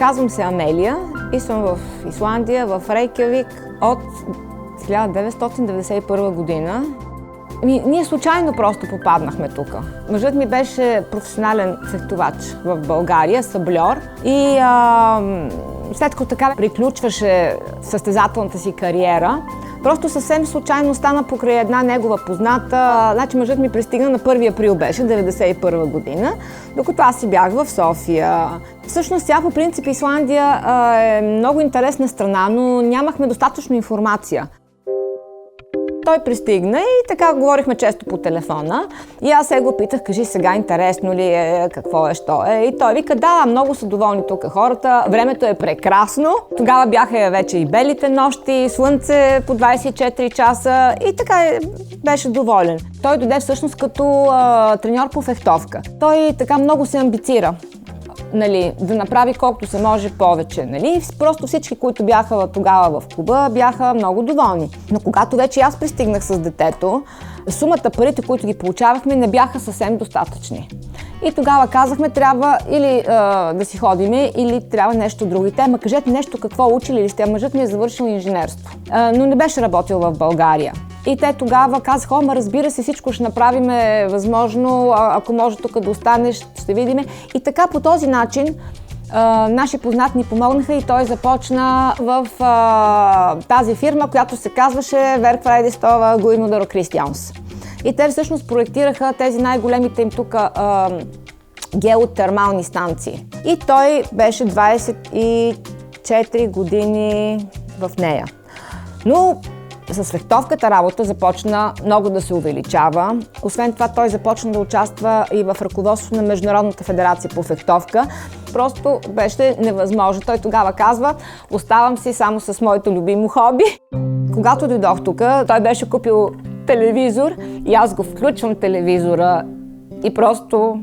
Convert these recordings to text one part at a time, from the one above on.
Казвам се Амелия и съм в Исландия, в Рейкjavik от 1991 година. Ние случайно просто попаднахме тук. Мъжът ми беше професионален фехтовач в България, сабльор. И след като така приключваше състезателната си кариера, просто съвсем случайно стана покрай една негова позната. Значи мъжът ми пристигна на 1 април беше, 1991 година, докато аз си бях в София. Всъщност тя по принцип Исландия е много интересна страна, но нямахме достатъчно информация. Той пристигна и така говорихме често по телефона. И аз се го питах, кажи сега интересно ли е, какво е, що е. И той вика, да, много са доволни тук хората, времето е прекрасно. Тогава бяха вече и белите нощи, слънце по 24 часа и така беше доволен. Той дойде всъщност като треньор по фехтовка. Той така много се амбицира. Нали, да направи колкото се може повече. Нали? Просто всички, които бяха тогава в клуба, бяха много доволни. Но когато вече аз пристигнах с детето, сумата парите, които ги получавахме, не бяха съвсем достатъчни. И тогава казахме, трябва или да си ходиме, или трябва нещо друго. И те, ма кажете нещо, какво учили ли сте? Мъжът ми е завършил инженерство, но не беше работил в България. И те тогава казаха, ма разбира се, всичко ще направим възможно, ако може тук да останеш, ще видим. И така по този начин наши познати ни помогнаха и той започна в тази фирма, която се казваше Verkværdestova Guðmundur og Kristjáns. И те всъщност проектираха тези най-големите им тук геотермални станции. И той беше 24 години в нея. Но с фехтовката работа започна много да се увеличава. Освен това, той започна да участва и в ръководството на Международната федерация по фехтовка. Просто беше невъзможно. Той тогава казва, оставам си само с моето любимо хоби. Когато дойдох тук, той беше купил телевизор и аз го включвам телевизора и просто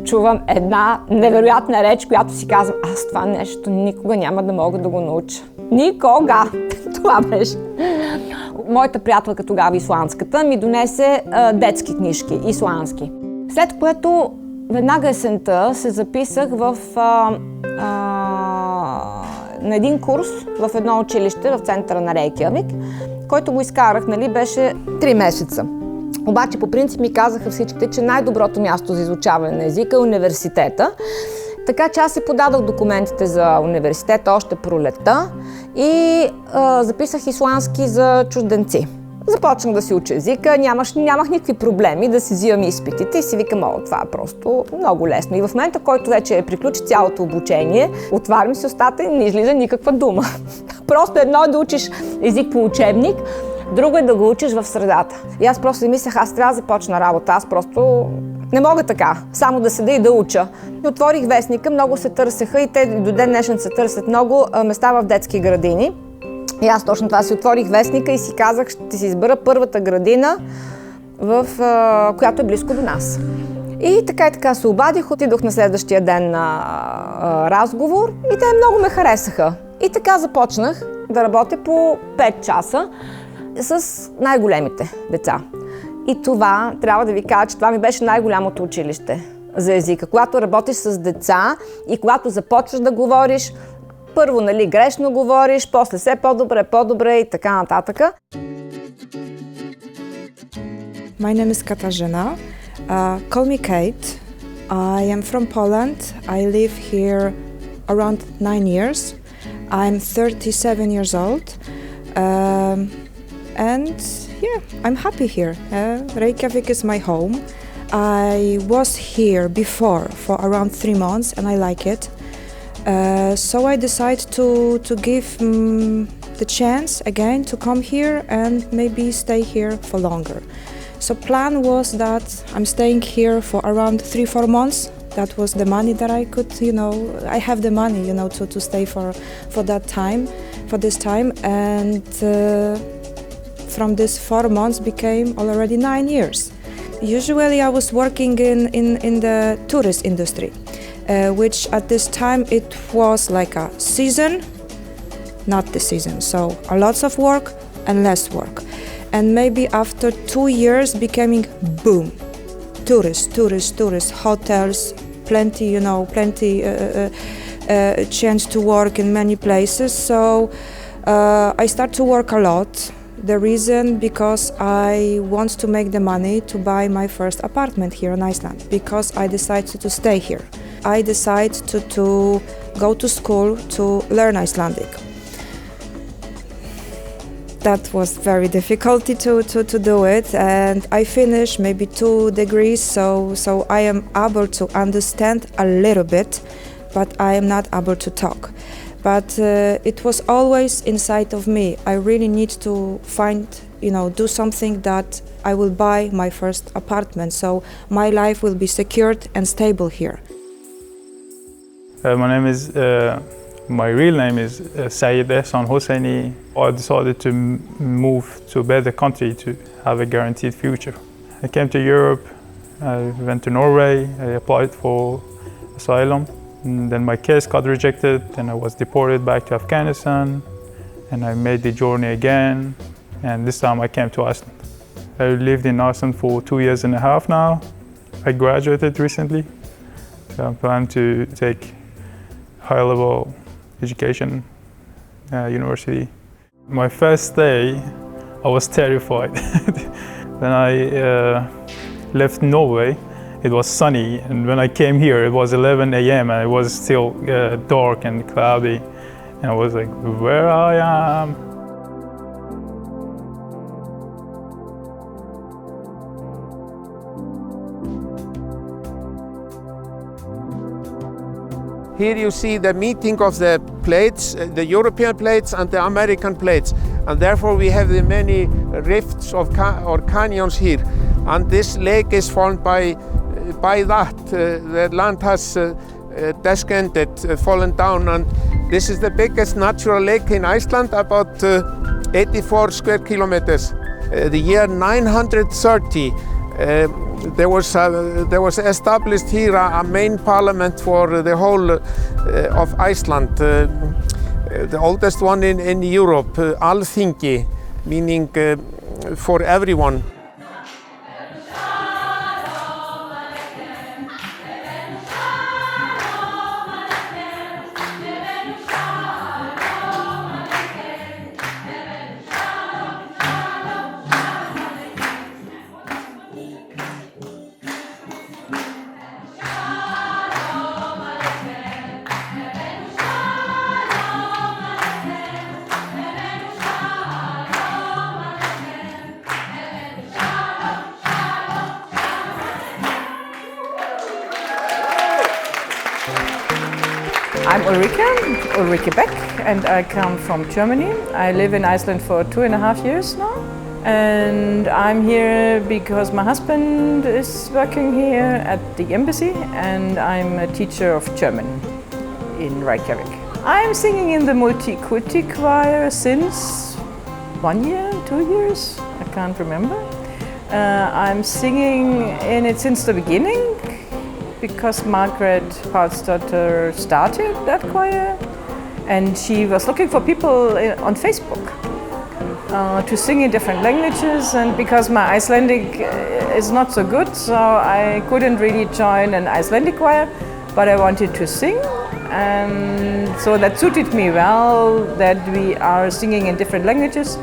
чувам една невероятна реч, която си казвам, аз това нещо никога няма да мога да го науча. Никога! Това беше. Моята приятелка тогава, исландската, ми донесе детски книжки, исландски. След което веднага есента се записах на един курс в едно училище в центъра на Reykjavik, който го изкарах, нали, беше 3 месеца. Обаче по принцип ми казаха всичките, че най-доброто място за изучаване на езика е университета. Така че аз си подадох документите за университета още пролетта и записах исландски за чужденци. Започнах да си уча езика, нямах никакви проблеми да си взимам изпитите и си викам, това е просто много лесно. И в момента, който вече приключи цялото обучение, отварям си устата и не излиза никаква дума. Просто едно е да учиш език по учебник, друго е да го учиш в средата. И аз просто си мислех, аз трябва да започна работа, аз просто не мога така, само да седа и да уча. И отворих вестника, много се търсеха и те до ден днешен се търсят много места в детски градини. И аз точно това си отворих вестника и си казах, ще си избера първата градина, която е близко до нас. И така се обадих, отидох на следващия ден на разговор и те много ме харесаха. И така започнах да работя по 5 часа с най-големите деца. И това, трябва да ви кажа, че това ми беше най-голямото училище за езика. Когато работиш с деца и когато започваш да говориш, първо, нали, грешно говориш, после все по-добре и така нататък. My name is Katarzyna. Call me Kate. I am from Poland. I live here around 9 years. I'm 37 years old. And yeah, I'm happy here. Reykjavik is my home. I was here before for around 3 months and I like it. So I decided to give the chance again to come here and maybe stay here for longer. So plan was that I'm staying here for around 3-4 months. That was the money that I could, I have the money, to stay for that time, for this time. And from this 4 months became already 9 years. Usually I was working in the tourist industry. Which at this time it was like a season, not the season. So a lots of work and less work. And maybe after 2 years becoming boom. Tourists, hotels, plenty chance to work in many places. So I start to work a lot. The reason because I want to make the money to buy my first apartment here in Iceland, because I decided to stay here. I decided to go to school to learn Icelandic. That was very difficult to do it, and I finished maybe 2 degrees, so I am able to understand a little bit, but I am not able to talk. But it was always inside of me. I really need to find, do something that I will buy my first apartment, so my life will be secured and stable here. My real name is Sayed Ehsan Hosseini. I decided to move to a better country to have a guaranteed future. I came to Europe, I went to Norway, I applied for asylum. And then my case got rejected, and I was deported back to Afghanistan, and I made the journey again, and this time I came to Iceland. I lived in Iceland for 2.5 years now. I graduated recently, so I plan to take high-level education, university. My first day, I was terrified. When I left Norway, it was sunny, and when I came here, it was 11 a.m. and it was still dark and cloudy, and I was like, where I am? Here you see the meeting of the plates, the European plates and the American plates, and therefore we have the many rifts or canyons here. And this lake is formed by that. The land has descended, fallen down, and this is the biggest natural lake in Iceland, about 84 square kilometers. The year 930. There was established here a main parliament for the whole of Iceland, the oldest one in Europe, Alþingi, meaning for everyone. I'm Ulrike Beck, and I come from Germany. I live in Iceland for 2.5 years now. And I'm here because my husband is working here at the embassy, and I'm a teacher of German in Reykjavik. I'm singing in the multi-kuti choir since 1 year, 2 years, I can't remember. I'm singing in it since the beginning, because Margaret Paulsdottir started that choir, and she was looking for people on Facebook to sing in different languages, and because my Icelandic is not so good, so I couldn't really join an Icelandic choir, but I wanted to sing, and so that suited me well, that we are singing in different languages,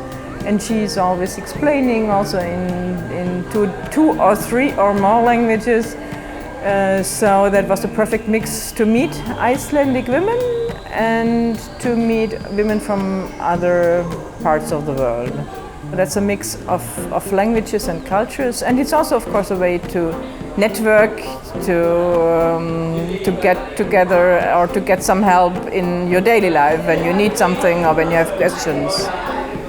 and she's always explaining also in two or three or more languages. So that was the perfect mix to meet Icelandic women and to meet women from other parts of the world. That's a mix of languages and cultures, and it's also, of course, a way to network, to get together or to get some help in your daily life when you need something or when you have questions.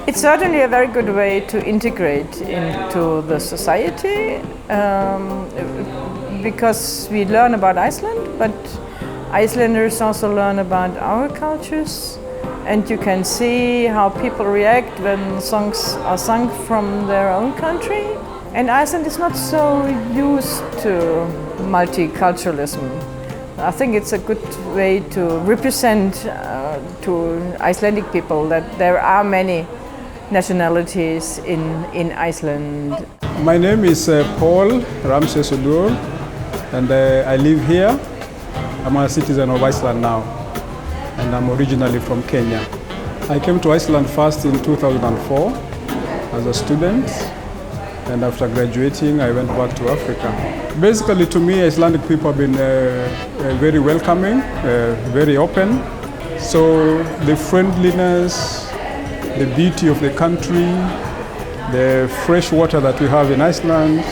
It's certainly a very good way to integrate into the society. Because we learn about Iceland, but Icelanders also learn about our cultures, and you can see how people react when songs are sung from their own country. And Iceland is not so used to multiculturalism. I think it's a good way to represent to Icelandic people that there are many nationalities in Iceland. My name is Paul Ramses Odur, and I live here. I'm a citizen of Iceland now. and I'm originally from Kenya. I came to Iceland first in 2004 as a student, and after graduating I went back to Africa. Basically, to me, Icelandic people have been very welcoming, very open. So the friendliness, the beauty of the country, the fresh water that we have in Iceland,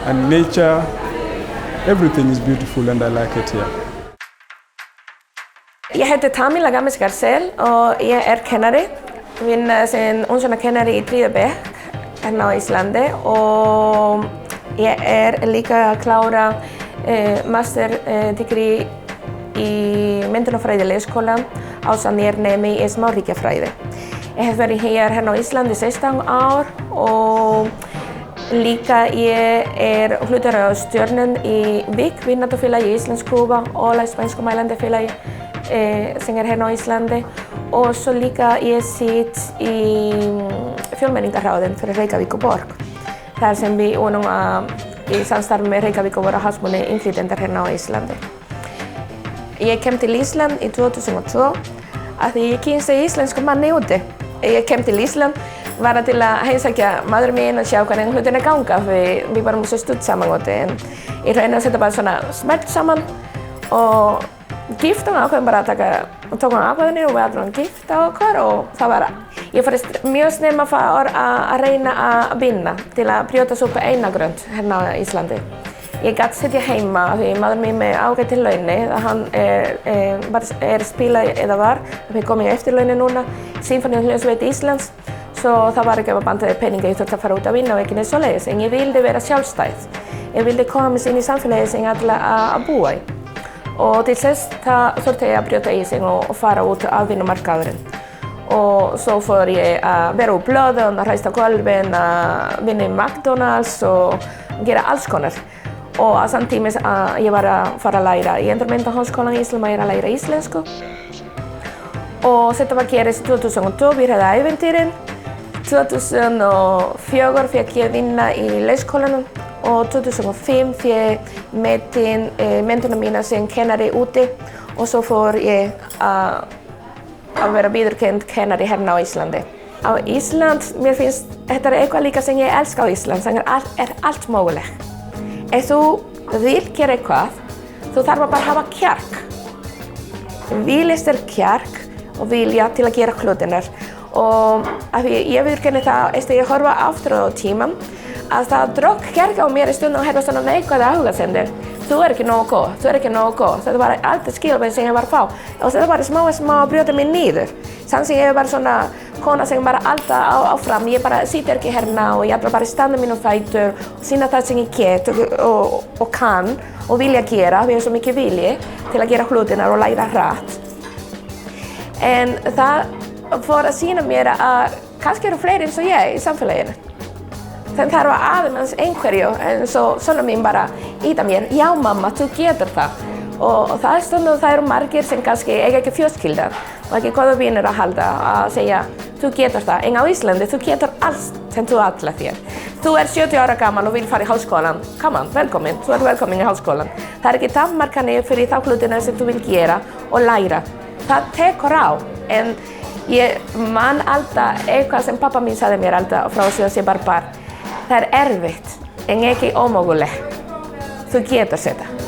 and nature, everything is beautiful and I like it here. Ég heiti Tamila Gamis Garcel og ég kennari. Vinn sem kennari í 3. bekk hérna á Íslandi og ég líka að klára master degree í myndunarfræði leikskóla ásamt nemi í smáríkjafræði. Ég hef verið hérna á Íslandi 16 ár og líka ég hlutur á stjórnun í Vík, vinnátafélagi í Íslandsklúba og spænskumælandi félagi sem hérna á Íslandi og svo líka ég sitt í fjölmenningarráðum fyrir Reykjavik og borg. Þar sem við vonum í samstarfi með Reykjavik og voru hagsmuni innflytjendar hérna á Íslandi. Ég kem til Ísland í 2002 af því ég kynsti íslensku manni úti. Ég kem til Ísland bara til að heimsækja maður minn og sjá hvernig hlutina ganga því við varum svo stutt saman úti. En ég reyndi að setja bara svona smelt saman og gifta mig ákveðum bara að tókum ákveðinni og við allir gifta okkur og það var ég fór mjög snemma að reyna að vinna til að brjóta svo upp einagrund hérna á Íslandi. Ég gat sitja heima því maður minn með ágæti launi hann spila eða var við komum í eftirlauni núna Sinfóníuhljómsveit Íslands svo það var ekki að banda peninga ég þurfti að fara út að vinna og ekki neitt svoleiðis en ég vildi vera sjálfstæð. Ég vildi koma mig inn í samfélagið sem ég ætla að búa í. Og til þess þurfti ég að brjóta ísinn og fara út á vinnumarkaðurinn. Og svo fór ég að vera úr blöðum, að reista gólfin, að vinna í McDonald's og gera alls konar. Og samtímis að ég var að fara að læra í Endurmenntaháskólan í Ísland, að læra íslensku. Og þetta var gerist 2002, byrjaði ævintýrin. 2004 fékk ég vinna í leikskólanum. Og 2005 fékk metin mentorna mína sem kennari úti og svo fór ég að vera viðurkennd kennari hérna á Íslandi. Á Ísland, mér finnst þetta eitthvað líka sem ég elska á Ísland, sem allt mögulegt. Ef þú vil gera eitthvað, þú þarf bara að hafa kjark. Viljast kjark og vilja til að gera hlutirnar. Og ég viðurkenni það, ég horfa aftur á tíman, að það drók kjark á mér í stundum og hérna svona neikvæða hugsendir. Þú ekki nógu góð, þú ekki nógu góð. Þetta var alltaf skilabóð sem ég var að fá. Og þetta var smá að brjóta mig niður. Samt sem ég var svona kona sem bara alltaf áfram. Ég bara sitter ekki hérna og ég ætla bara að standa mínum fætur og sýna það sem ég get og kann og vilja gera. Við svo mikið vilji til að gera hlutirnar og læra hratt. En það fór að sýna mér að kannski eru fleiri eins og ég í samfélaginu. Þannig þarf að aðeins einhverju en svo svona mín bara íta mér, já mamma, þú getur það. Og það stundum það eru margir sem kannski eiga ekki fjölskylda og ekki góða vinir að halda að segja, þú getur það. En á Íslandi, þú getur allt sem þú ætlar þér. Þú 70 ára gammal og vil fara í háskólan. Come on, velkomin, þú velkomin í háskólan. Það ekki takmarkanir fyrir þá hlutina sem þú vil gera og læra. Það tekur á, en ég man alltaf eitthvað sem pappa mín sagði mér alltaf frá síðan sem bara. Það erfitt, en ekki ómögulegt. Þú getur þetta.